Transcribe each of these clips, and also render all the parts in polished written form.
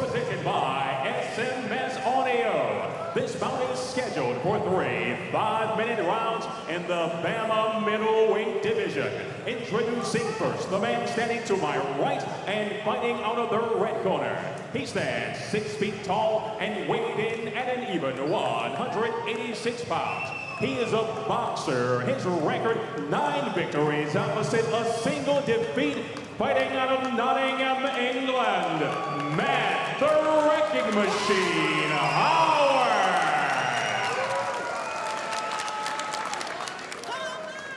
presented by SMS Audio. This bout is scheduled for 3 5-minute rounds in the BAMMA middleweight division. Introducing first, the man standing to my right and fighting out of the red corner. He stands 6 feet tall and weighed in at an even 186 pounds. He is a boxer. His record, 9 victories opposite a single defeat. Fighting out of Nottingham, England, Matt the Wrecking Machine Howard.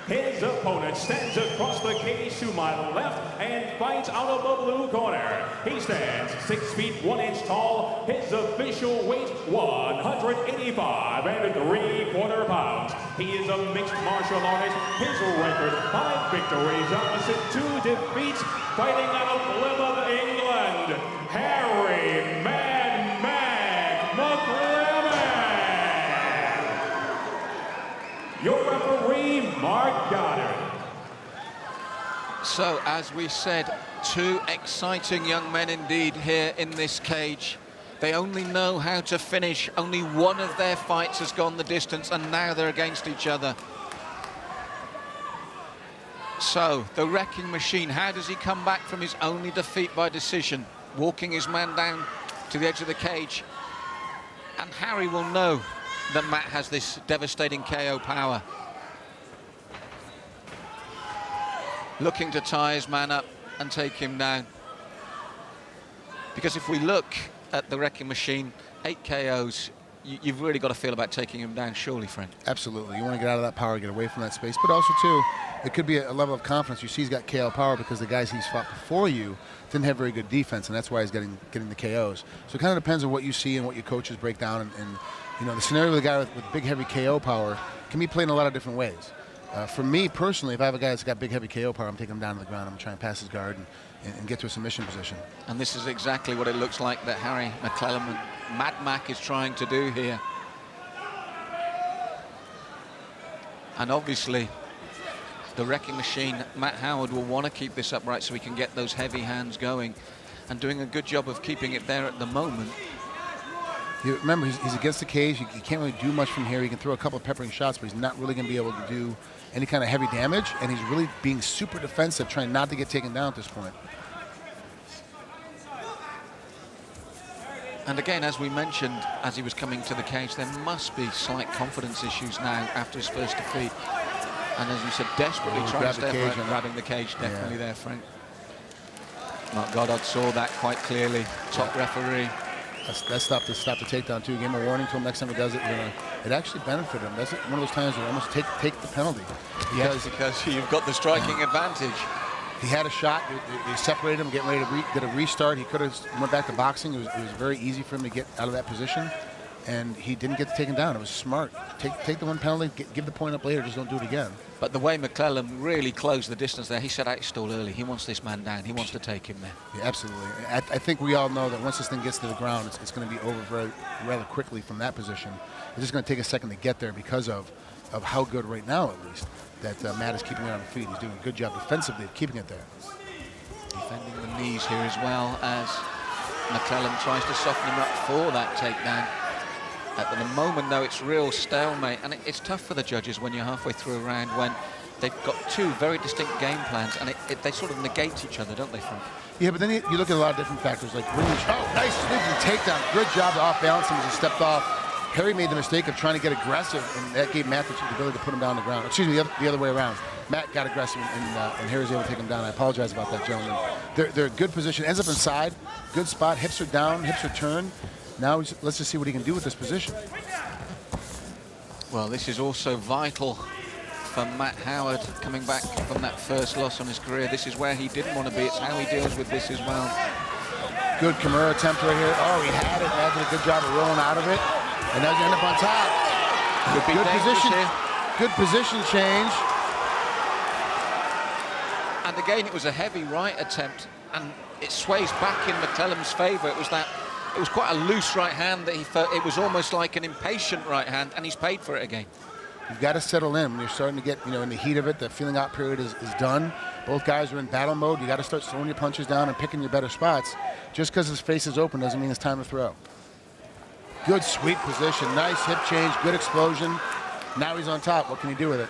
His opponent stands across the cage to my left and fights out of the blue corner. He stands 6 feet 1 inch tall. His official weight, 185 3/4 pounds. He is a mixed martial artist. His record, 5 victories opposite 2 defeats. Fighting out of Plymouth, England, Harry McLeman. Your referee, Mark Goddard. So, as we said, 2 exciting young men indeed here in this cage. They only know how to finish. Only one of their fights has gone the distance, and now they're against each other. So, the Wrecking Machine, how does he come back from his only defeat by decision? Walking his man down to the edge of the cage. And Harry will know that Matt has this devastating KO power. Looking to tie his man up and take him down. Because if we look at the Wrecking Machine, 8 KOs, you've really got to feel about taking him down, surely, Frank. Absolutely. You want to get out of that power, get away from that space. But also, too, it could be a level of confidence. You see he's got KO power because the guys he's fought before you didn't have very good defense, and that's why he's getting the KOs. So it kind of depends on what you see and what your coaches break down. And you know, the scenario with a guy with big, heavy KO power can be played in a lot of different ways. For me, personally, if I have a guy that's got big, heavy KO power, I'm taking him down to the ground. I'm trying to pass his guard and get to a submission position. And this is exactly what it looks like that Harry McLeman, Mad Mac, is trying to do here. And obviously, the Wrecking Machine, Matt Howard, will want to keep this upright so he can get those heavy hands going, and doing a good job of keeping it there at the moment. You remember, he's against the cage. He can't really do much from here. He can throw a couple of peppering shots, but he's not really going to be able to do any kind of heavy damage, and he's really being super defensive, trying not to get taken down at this point. And again, as we mentioned, as he was coming to the cage, there must be slight confidence issues now after his first defeat. And as you said, desperately trying to stay upright, grabbing the cage, definitely there, Frank. Mark Goddard saw that quite clearly. Top referee. That stopped the takedown too. Gave him a warning to him next time he does it. It actually benefited him. That's one of those times where you almost take the penalty. Because you've got the striking advantage. He had a shot. They separated him, getting ready to get a restart. He could have went back to boxing. It was very easy for him to get out of that position, and he didn't get taken down. It was smart. Take the one penalty, give the point up later. Just don't do it again. But the way McLelan really closed the distance there, he set out his stall early. He wants this man down. He wants to take him there. Yeah, absolutely. I think we all know that once this thing gets to the ground, it's going to be over rather quickly from that position. It's just going to take a second to get there because of how good right now, at least, that Matt is keeping it on the feet. He's doing a good job defensively of keeping it there. Defending the knees here as well, as McLelan tries to soften him up for that takedown. At the moment, though, it's real stalemate, and it's tough for the judges when you're halfway through a round when they've got 2 very distinct game plans, and they sort of negate each other, don't they, Frank? Yeah, but then you look at a lot of different factors, like range. Oh, nice sweeping takedown. Good job to off-balance him as he stepped off. Harry made the mistake of trying to get aggressive, and that gave Matt the ability to put him down on the ground. Excuse me, the other way around. Matt got aggressive, and Harry was able to take him down. I apologize about that, gentlemen. They're a good position. Ends up inside. Good spot. Hips are down. Hips are turned. Now let's just see what he can do with this position. Well, this is also vital for Matt Howard coming back from that first loss on his career. This is where he didn't want to be. It's how he deals with this as well. Good Kimura attempt right here. Oh, he had it. Matt did a good job of rolling out of it. And now he's end up on top. Good position. Here. Good position change. And again, it was a heavy right attempt, and it sways back in McLellan's favor. It was quite a loose right hand that he felt. It was almost like an impatient right hand, and he's paid for it again. You've got to settle in when you're starting to get, in the heat of it. The feeling out period is done. Both guys are in battle mode. You got to start slowing your punches down and picking your better spots. Just because his face is open doesn't mean it's time to throw. Good sweep position, nice hip change, good explosion. Now he's on top. What can he do with it?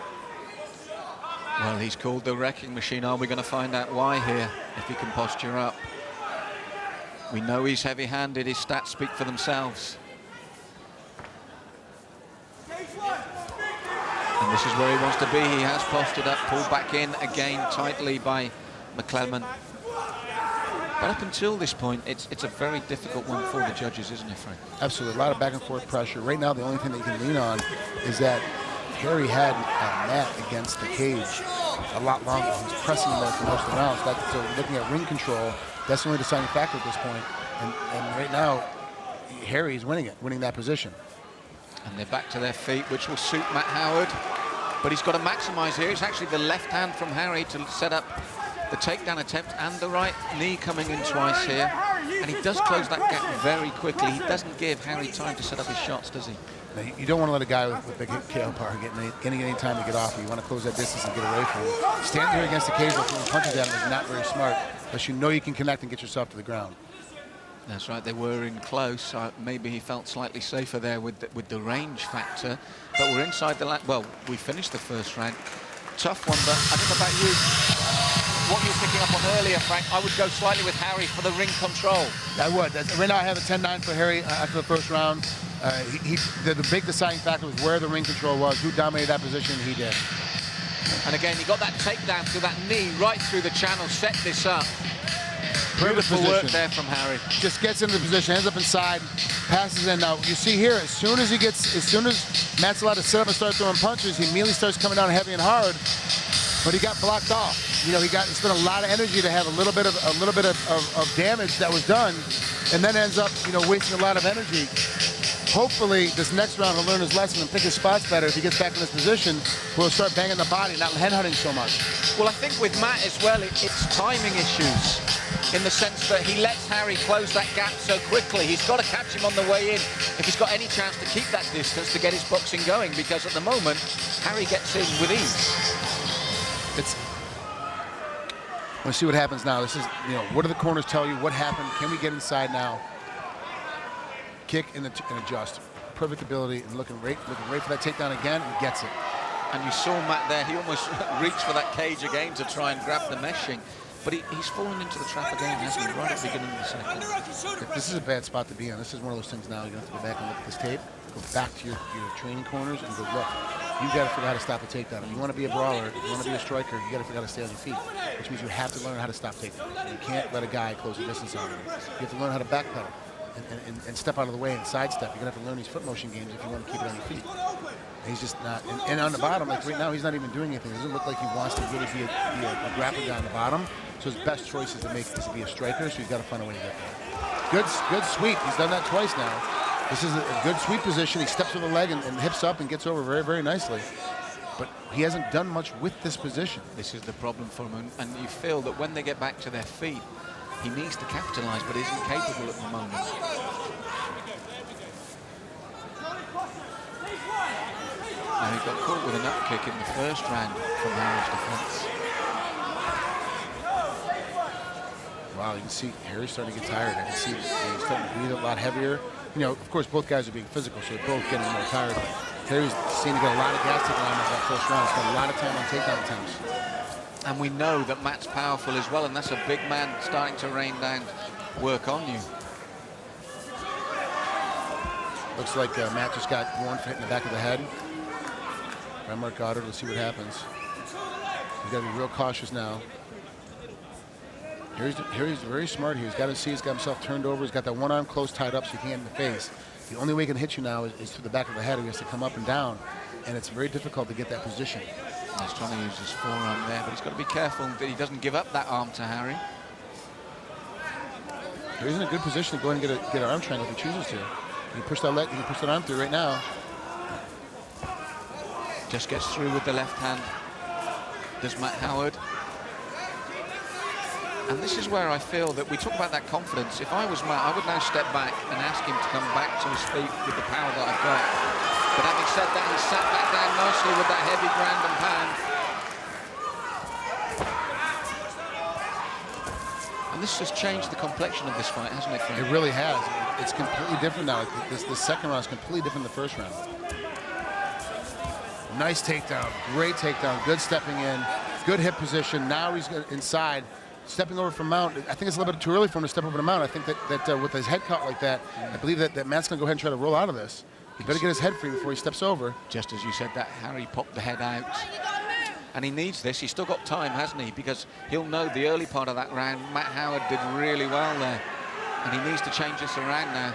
Well, he's called the wrecking machine. Are we going to find out why here, if he can posture up? We know he's heavy-handed. His stats speak for themselves. And this is where he wants to be. He has postured up, pulled back in again tightly by McLeman. But up until this point, it's a very difficult one for the judges, isn't it, Frank? Absolutely, a lot of back and forth pressure. Right now, the only thing that you can lean on is that Harry had Matt against the cage a lot longer. He was pressing him there for most of the rounds. So looking at ring control, that's the only deciding factor at this point. And right now, Harry's winning that position. And they're back to their feet, which will suit Matt Howard. But he's got to maximize here. It's actually the left hand from Harry to set up the takedown attempt, and the right knee coming in twice here. And he does close that gap very quickly. He doesn't give Harry time to set up his shots, does he? Now, you don't want to let a guy with big KO power getting any time to get off. You want to close that distance and get away from him. Standing here against the cage while throwing punches at him is not very smart, unless you know you can connect and get yourself to the ground. That's right, they were in close. Maybe he felt slightly safer there with the range factor. But we're inside the well, we finished the first round. Tough one, but I don't know about you. What you were picking up on earlier, Frank, I would go slightly with Harry for the ring control. I would. Right now I have a 10-9 for Harry after the first round. The big deciding factor was where the ring control was, who dominated that position. He did. And again, he got that takedown through that knee right through the channel, set this up. Beautiful work there from Harry. Just gets into the position, ends up inside, passes in. Now you see here, as soon as Matt's allowed to set up and start throwing punches, he immediately starts coming down heavy and hard. But he got blocked off. He spent a lot of energy to have a little bit of damage that was done, and then ends up wasting a lot of energy. Hopefully, this next round he'll learn his lesson and pick his spots better. If he gets back in this position, we'll start banging the body, not headhunting so much. Well, I think with Matt as well, it's timing issues, in the sense that he lets Harry close that gap so quickly. He's got to catch him on the way in if he's got any chance to keep that distance to get his boxing going, because at the moment, Harry gets in with ease. Let's see what happens now. This is, what do the corners tell you? What happened? Can we get inside now? Kick and adjust. Perfect ability and looking right for that takedown again, and gets it. And you saw Matt there. He almost reached for that cage again to try and grab the meshing. But he's fallen into the trap again, hasn't he? Right at the beginning of the second. This is a bad spot to be in. This is one of those things now. You're going to have to go back and look at this tape, go back to your training corners and go, look, you've got to figure out how to stop a takedown. If you want to be a brawler, if you want to be a striker, you got to figure out how to stay on your feet, which means you have to learn how to stop takedowns. You can't let a guy close the distance on you. You have to learn how to backpedal and step out of the way and sidestep. You're going to have to learn these foot motion games if you want to keep it on your feet. And he's just not. And on the bottom, like right now, he's not even doing anything. It doesn't look like he wants to really be a grappling guy on the bottom. So his best choice is to be a striker, so he's got to find a way to get there. Good sweep. He's done that twice now. This is a good sweep position. He steps with the leg and hips up and gets over very, very nicely. But he hasn't done much with this position. This is the problem for him. And you feel that when they get back to their feet, he needs to capitalize, but isn't capable at the moment. Now he got caught with an up kick in the first round from Harry's defense. Wow, you can see Harry's starting to get tired. I can see he's starting to breathe a lot heavier. Of course, both guys are being physical, so they're both getting more tired. Harry's seemed to get a lot of gas taken on him that first round. He's got a lot of time on takedown attempts. And we know that Matt's powerful as well, and that's a big man starting to rain down work on you. Looks like Matt just got one for hitting the back of the head. By Mark Goddard. Let's see what happens. He's got to be real cautious now. Harry's very smart here. He's got to see he's got himself turned over. He's got that one arm close tied up so he can't get in the face. The only way he can hit you now is through the back of the head. He has to come up and down, and it's very difficult to get that position. He's trying to use his forearm there, but he's got to be careful that he doesn't give up that arm to Harry. He's in a good position to go ahead and get an arm triangle if he chooses to. He can push that leg. He can push that arm through right now. Just gets through with the left hand. Does Matt Howard. And this is where I feel that we talk about that confidence. If I was Matt, I would now step back and ask him to come back to his feet with the power that I've got. But having said that, he sat back down nicely with that heavy ground and pound. And this has changed the complexion of this fight, hasn't it, Frank? It really has. It's completely different now. This second round is completely different than the first round. Nice takedown, great takedown, good stepping in, good hip position. Now he's inside, stepping over from mount. I think it's a little bit too early for him to step over the mount. I think that with his head caught like that, I believe that Matt's going to go ahead and try to roll out of this. He better get his head free before he steps over. Just as you said that, Harry popped the head out. And he needs this. He's still got time, hasn't he? Because he'll know the early part of that round, Matt Howard did really well there. And he needs to change this around now.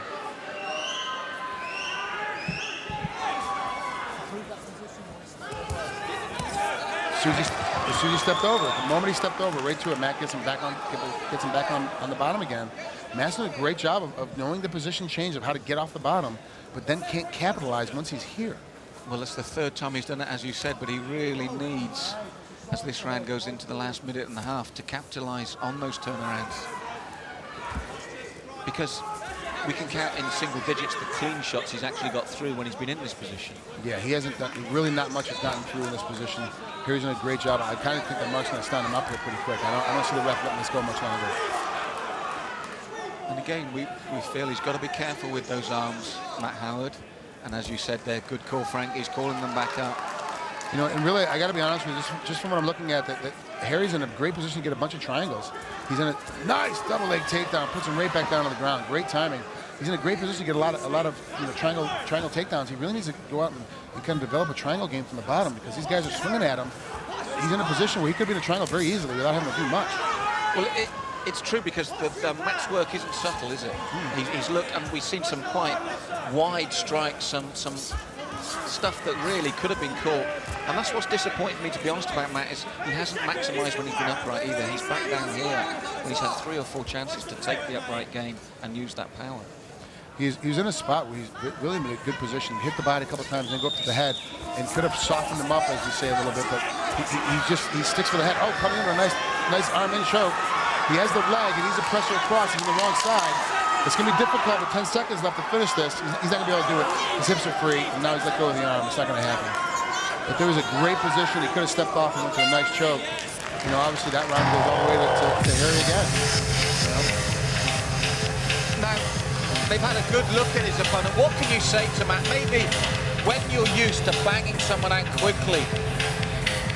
As soon as he stepped over, the moment he stepped over, right to it, Matt gets him back on the bottom again. Matt's done a great job of knowing the position change of how to get off the bottom, but then can't capitalize once he's here. Well, it's the third time he's done it, as you said, but he really needs, as this round goes into the last minute and a half, to capitalize on those turnarounds. Because we can count in single digits the clean shots he's actually got through when he's been in this position. Yeah, he hasn't done, really not much has gotten through in this position. Here he's done a great job. I kind of think that Mark's going to stand him up here pretty quick. I don't see the ref letting this go much longer. And again, we feel he's got to be careful with those arms, Matt Howard. And as you said there, good call, Frank. He's calling them back up. You know, and really, I got to be honest with you, just from what I'm looking at, that Harry's in a great position to get a bunch of triangles. He's in a nice double leg takedown, puts him right back down on the ground. Great timing. He's in a great position to get a lot of triangle takedowns. He really needs to go out and kind of develop a triangle game from the bottom because these guys are swinging at him. He's in a position where he could be in a triangle very easily without having to do much. Well, it's true because the Matt's work isn't subtle, is it? He's looked, and we've seen some quite wide strikes, some stuff that really could have been caught. And that's what's disappointed me, to be honest, about Matt, is he hasn't maximised when he's been upright either. He's back down here when he's had 3 or 4 chances to take the upright game and use that power. He was in a spot where he's really in a good position. He hit the body a couple of times and then go up to the head and could have softened him up, as you say, a little bit, but he sticks for the head. Oh, coming in with a nice arm in choke. He has the leg, and he's a pressure across. He's on the wrong side. It's going to be difficult with 10 seconds left to finish this. He's not going to be able to do it. His hips are free, and now he's let go of the arm. It's not going to happen. But there was a great position. He could have stepped off and went to a nice choke. You know, obviously that round goes all the way to Harry again. You know? Now, they've had a good look at his opponent. What can you say to Matt? Maybe when you're used to banging someone out quickly,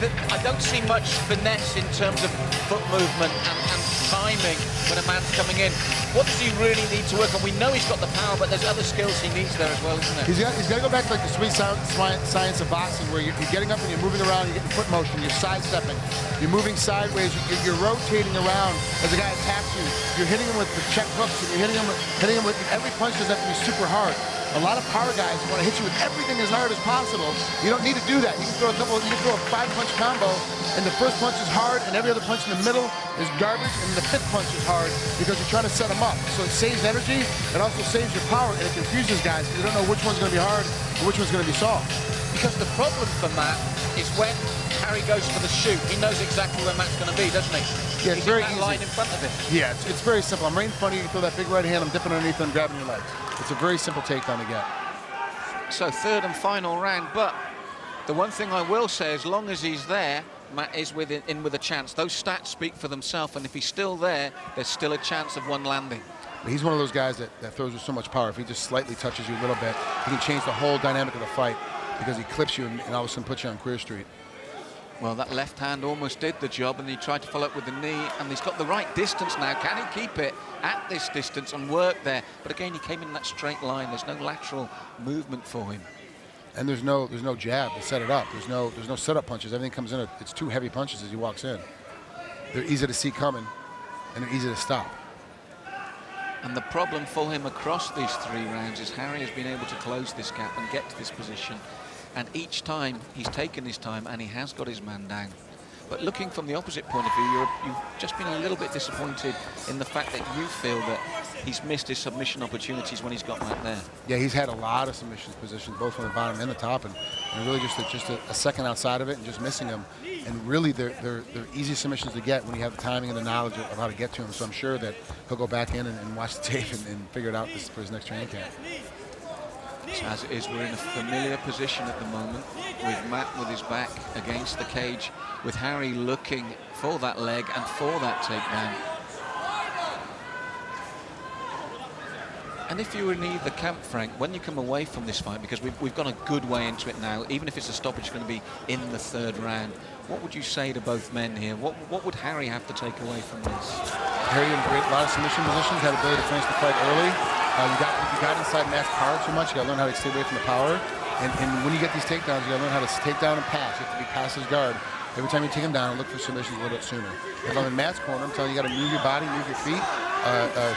I don't see much finesse in terms of foot movement and timing when a man's coming in. What does he really need to work on? We know he's got the power, but there's other skills he needs there as well, isn't there? He's got to go back to like the sweet science of boxing, where you're getting up and you're moving around, you're getting foot motion, you're sidestepping, you're moving sideways, you're rotating around as a guy attacks you. You're hitting him with the check hooks, and you're hitting him with every punch doesn't have to be super hard. A lot of power guys want to hit you with everything as hard as possible. You don't need to do that. You can throw a 5-punch combo, and the first punch is hard, and every other punch in the middle is garbage, and the 5th punch is hard because you're trying to set them up. So it saves energy, it also saves your power, and it confuses guys because you don't know which one's going to be hard and which one's going to be soft. Because the problem for Matt is when Harry goes for the shoot, he knows exactly where Matt's going to be, doesn't he? Yeah, it's very easy. Line in front of him. Yeah, it's very simple. I'm right in front of you, you throw that big right hand, I'm dipping underneath and grabbing your legs. It's a very simple takedown to get. So third and final round, but the one thing I will say, as long as he's there, Matt is in with a chance. Those stats speak for themselves, and if he's still there, there's still a chance of one landing. But he's one of those guys that throws with so much power. If he just slightly touches you a little bit, he can change the whole dynamic of the fight because he clips you and all of a sudden puts you on Queer Street. Well, that left hand almost did the job, and he tried to follow up with the knee, and he's got the right distance now. Can he keep it at this distance and work there? But again, he came in that straight line. There's no lateral movement for him. And there's no jab to set it up. There's no setup punches. Everything comes in. It's 2 heavy punches as he walks in. They're easy to see coming, and they're easy to stop. And the problem for him across these 3 rounds is Harry has been able to close this gap and get to this position. And each time he's taken his time and he has got his man down. But looking from the opposite point of view, you've just been a little bit disappointed in the fact that you feel that he's missed his submission opportunities when he's got Matt there. Yeah, he's had a lot of submission positions, both from the bottom and the top, and really just a second outside of it and just missing them. And really, they're easy submissions to get when you have the timing and the knowledge of how to get to them. So I'm sure that he'll go back in and watch the tape and figure it out for his next training camp. As it is, we're in a familiar position at the moment, with Matt with his back against the cage, with Harry looking for that leg and for that takedown. And if you were in either camp, Frank, when you come away from this fight, because we've gone a good way into it now, even if it's a stoppage, it's going to be in the third round, what would you say to both men here? What would Harry have to take away from this? Harry in a lot of submission positions, had the ability to finish the fight early. You got inside Matt's power too much. You got to learn how to stay away from the power. And when you get these takedowns, you got to learn how to take down and pass. You have to be past his guard. Every time you take him down, look for submissions a little bit sooner. If I'm in Matt's corner, I'm telling you, you got to move your body, move your feet.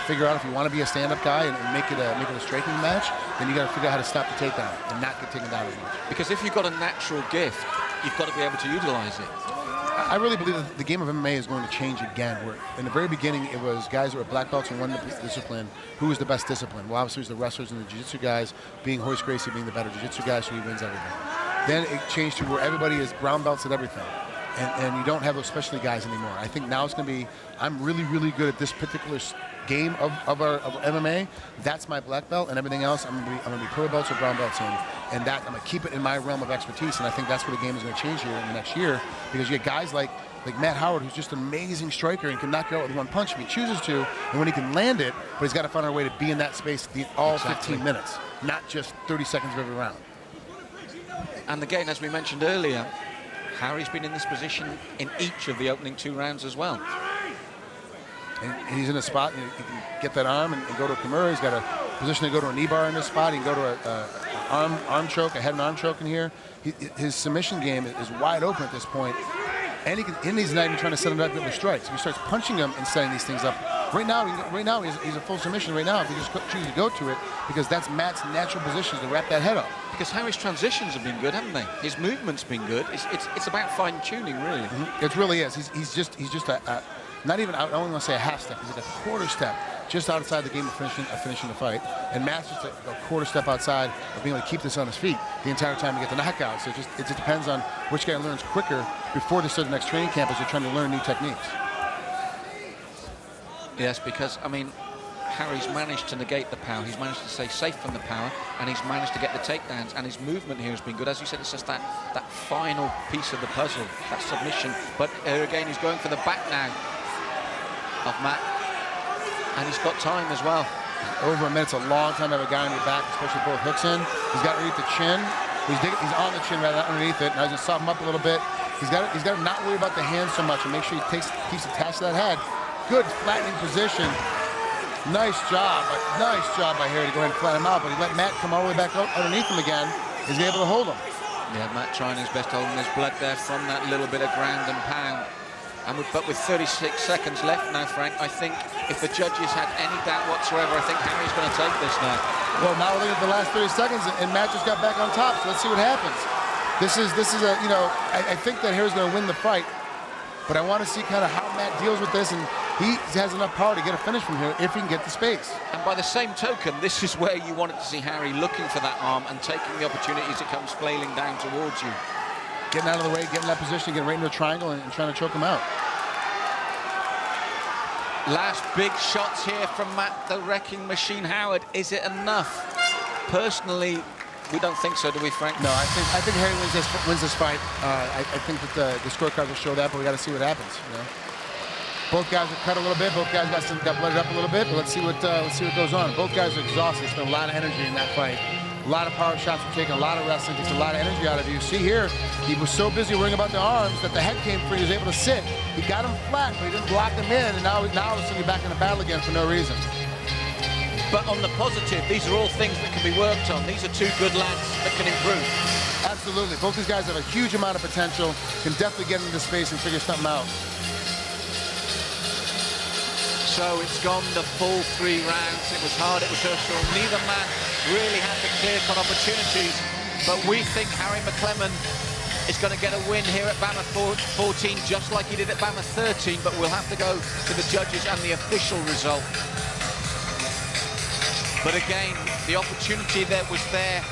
Figure out if you want to be a stand-up guy and make it a striking match, then you got to figure out how to stop the takedown and not get taken down as much. Because if you've got a natural gift, you've got to be able to utilize it. I really believe that the game of MMA is going to change again. Where in the very beginning, it was guys that were black belts in one discipline. Who was the best discipline? Well, obviously it was the wrestlers and the jiu-jitsu guys, being Royce Gracie being the better jiu-jitsu guy, so he wins everything. Then it changed to where everybody is brown belts at everything. And you don't have those specialty guys anymore. I think now it's going to be, I'm really, really good at this particular game of MMA. That's my black belt, and everything else I'm going to be purple belts or brown belts in. And that I'm going to keep it in my realm of expertise. And I think that's where the game is going to change here in the next year, because you get guys like Matt Howard, who's just an amazing striker and can knock you out with one punch if he chooses to, and when he can land it, but he's got to find a way to be in that space all 15 minutes, not just 30 seconds of every round. And again, as we mentioned earlier, Harry's been in this position in each of the opening 2 rounds as well. And he's in a spot, he can get that arm and go to a Kimura. He's got a position to go to a knee bar in this spot. He can go to an arm choke, a head and arm choke in here. His submission game is wide open at this point. And he's not even trying to set him up with strikes. He starts punching him and setting these things up. Right now, he's a full submission right now if he just chooses to go to it, because that's Matt's natural position to wrap that head up. Because Harry's transitions have been good, haven't they? His movement's been good. It's about fine-tuning, really. Mm-hmm. It really is. He's just not even, I don't want to say a half step. He's like a quarter step just outside the game of finishing the fight. And Matt's just a quarter step outside of being able to keep this on his feet the entire time to get the knockout. So it just depends on which guy learns quicker before they start the next training camp as they're trying to learn new techniques. Yes, because, I mean, Harry's managed to negate the power. He's managed to stay safe from the power, and he's managed to get the takedowns, and his movement here has been good. As you said, it's just that final piece of the puzzle, that submission. But here again, he's going for the back now of Matt, and he's got time as well. Over a minute's a long time to have a guy on your back, especially both hooks in. He's got underneath the chin. He's on the chin rather than underneath it. Now he's going to soften him up a little bit. He's got to not worry about the hands so much and make sure he keeps attached to that head. Good flattening position. Nice job by Harry to go ahead and flatten him out, but he let Matt come all the way back underneath him again. He's able to hold him. Yeah, Matt trying his best, holding his blood there from that little bit of ground and pound. But with 36 seconds left now, Frank, I think if the judges had any doubt whatsoever, I think Harry's going to take this now. Well, now we're looking at the last 30 seconds, and Matt just got back on top, so let's see what happens. This is a, I think that Harry's going to win the fight, but I want to see kind of how Matt deals with this, and he has enough power to get a finish from here if he can get the space. And by the same token, this is where you wanted to see Harry looking for that arm and taking the opportunity as it comes flailing down towards you. Getting out of the way, getting that position, getting right into a triangle and trying to choke him out. Last big shots here from Matt the Wrecking Machine Howard. Is it enough? Personally, we don't think so, do we, Frank? No, I think Harry wins this fight. I think that the scorecards will show that, but we got to see what happens. Both guys are cut a little bit. Both guys got blooded up a little bit, but let's see what goes on. Both guys are exhausted. Spent a lot of energy in that fight. A lot of power shots were taken, a lot of wrestling, takes a lot of energy out of you. See here, he was so busy worrying about the arms that the head came free. He was able to sit. He got him flat, but he didn't block him in, and now all of a sudden you're back in the battle again for no reason. But on the positive, these are all things that can be worked on. These are two good lads that can improve. Absolutely. Both these guys have a huge amount of potential, can definitely get into space and figure something out. So it's gone the full 3 rounds. It was hard, it was hurtful. Neither man really had the clear-cut opportunities, but we think Harry McLeman is going to get a win here at BAMMA 14, just like he did at BAMMA 13, but we'll have to go to the judges and the official result. But again, the opportunity that was there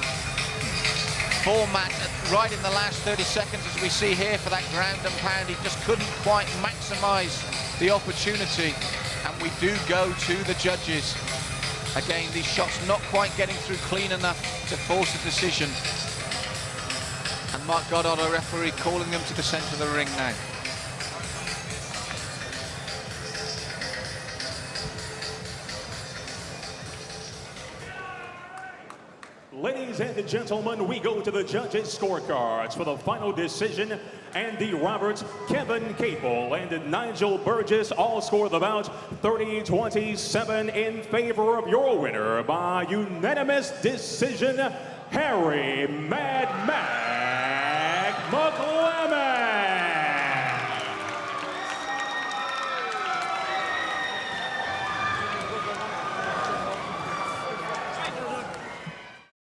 for Matt right in the last 30 seconds, as we see here, for that ground and pound. He just couldn't quite maximise the opportunity. And we do go to the judges. Again, these shots not quite getting through clean enough to force a decision. And Mark Goddard, our referee, calling them to the centre of the ring now. Ladies and gentlemen, we go to the judges' scorecards for the final decision. Andy Roberts, Kevin Capel, and Nigel Burgess all score the bout 30-27 in favor of your winner by unanimous decision, Harry Mad Mac McLeman.